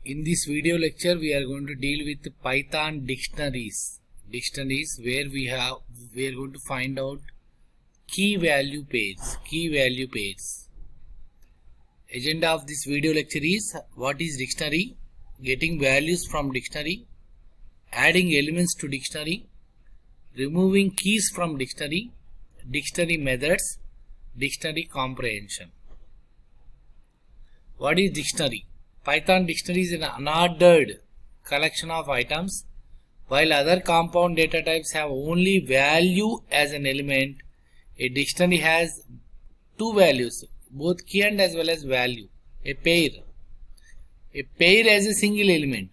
In this video lecture, we are going to deal with Python dictionaries. Dictionaries where we are going to find out key value pairs. Agenda of this video lecture is what is dictionary, getting values from dictionary, adding elements to dictionary, removing keys from dictionary, dictionary methods, dictionary comprehension. What is dictionary? Python dictionary is an unordered collection of items. While other compound data types have only value as an element, a dictionary has two values, both key and as well as value, a pair. A pair as a single element,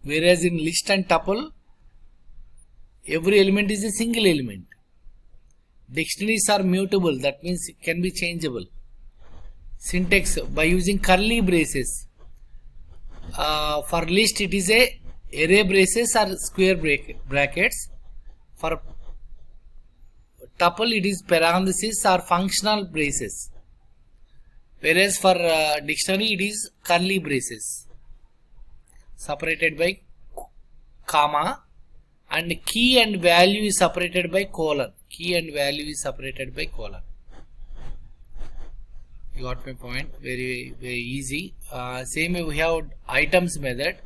whereas in list and tuple, every element is a single element. Dictionaries are mutable, that means it can be changeable. Syntax by using curly braces. For list it is a array braces or square brackets. For tuple it is parentheses or functional braces. Whereas for dictionary it is curly braces separated by comma, and key and value is separated by colon. You got my point? Very easy. Same way we have items method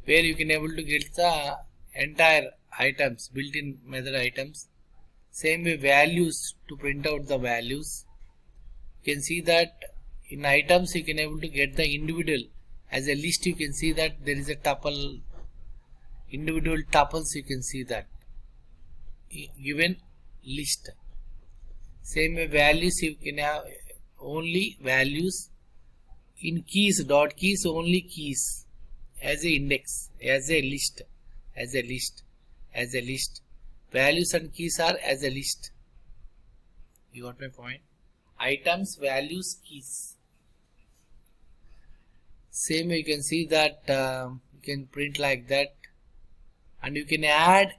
where you can able to get the entire items, built-in method items. Same way values to print out the values. You can see that in items you can able to get the individual. As a list you can see that there is a tuple, individual tuples you can see that given list. Same way values you can have only values. In keys, dot keys, only keys as a index, as a list. Values and keys are as a list. You got my point? Items, values, keys. Same way you can see that you can print like that, and you can add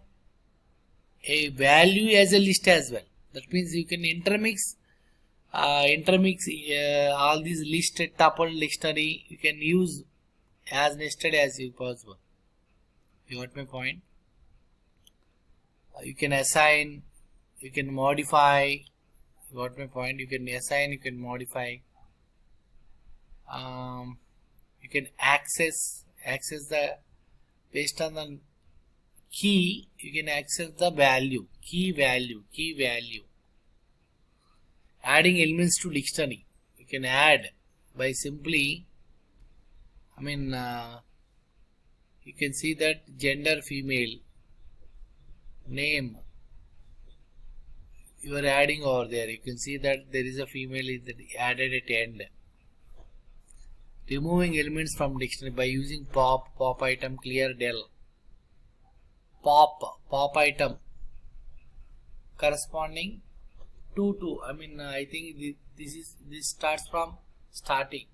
a value as a list as well. That means you can intermix all these listed tuple dictionary. You can use as nested as possible. You got my point? You can assign, you can modify. You got my point? You can assign, you can modify. You can access the, based on the key, you can access the value, key value. Adding elements to dictionary, you can add by simply, you can see that gender female, name, you are adding over there. You can see that there is a female is added at end. Removing elements from dictionary by using pop item, clear del. Pop item corresponding to I think this starts from starting,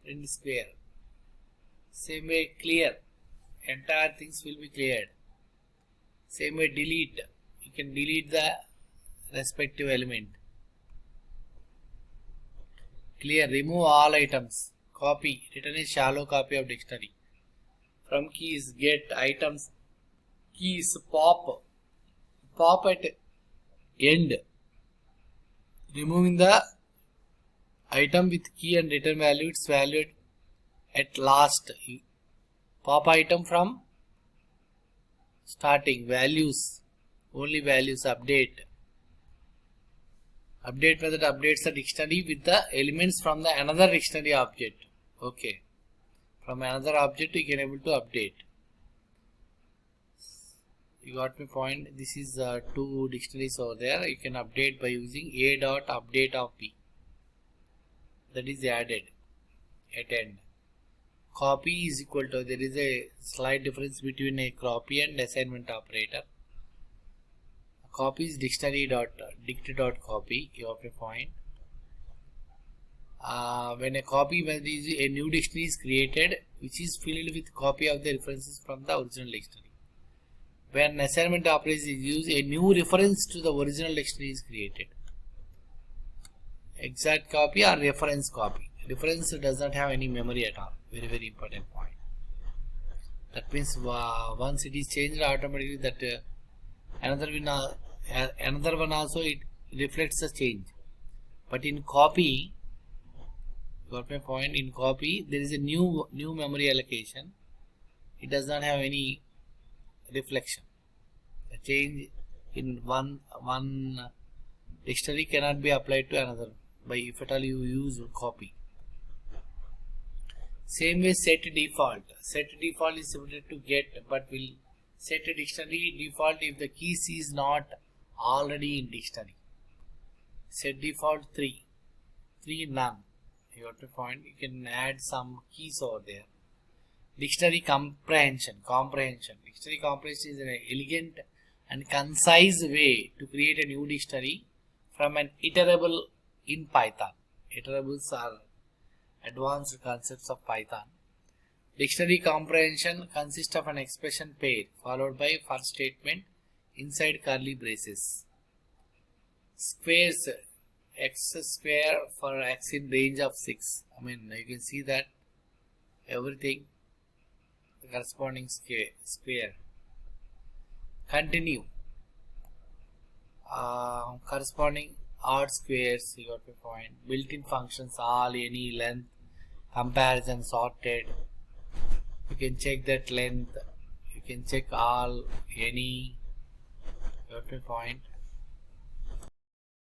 print square. Same way clear, entire things will be cleared. Same way delete, you can delete the respective element. Clear, remove all items. Copy, return a shallow copy of dictionary. From keys, get items, keys, pop at end. Removing the item with key and return value, it's valued at last. Pop item from starting, values, only values, update. Update method updates the dictionary with the elements from the another dictionary object. Okay. From another object you can able to update. You got my point? This is two dictionaries over there. You can update by using a.update of p. That is added at end. Copy is equal to, there is a slight difference between a copy and assignment operator. Copy is dictionary.dict.copy. You have a point. When a copy method is a new dictionary is created, which is filled with copy of the references from the original dictionary. When assignment operator is used, a new reference to the original dictionary is created. Exact copy or reference copy. Difference does not have any memory at all. Very, very important point. That means once it is changed automatically, that another one also it reflects the change. But in copy, got my point? In copy, there is a new memory allocation. It does not have any reflection. The change in one dictionary cannot be applied to another by if at all you use copy. Same way set default. Set default is similar to get, but will set a dictionary default if the keys is not already in dictionary. Set default 3 none. You got the point. You can add some keys over there. Dictionary comprehension. Dictionary comprehension is an elegant and concise way to create a new dictionary from an iterable in Python. Iterables are advanced concepts of Python. Dictionary comprehension consists of an expression pair followed by first statement inside curly braces. Squares, x square for x in range of 6. I mean, you can see that everything the corresponding square. Continue. Corresponding odd squares, you got my point. Built-in functions, all, any, length, comparison, sorted. You can check that length. You can check all, any. You got my point.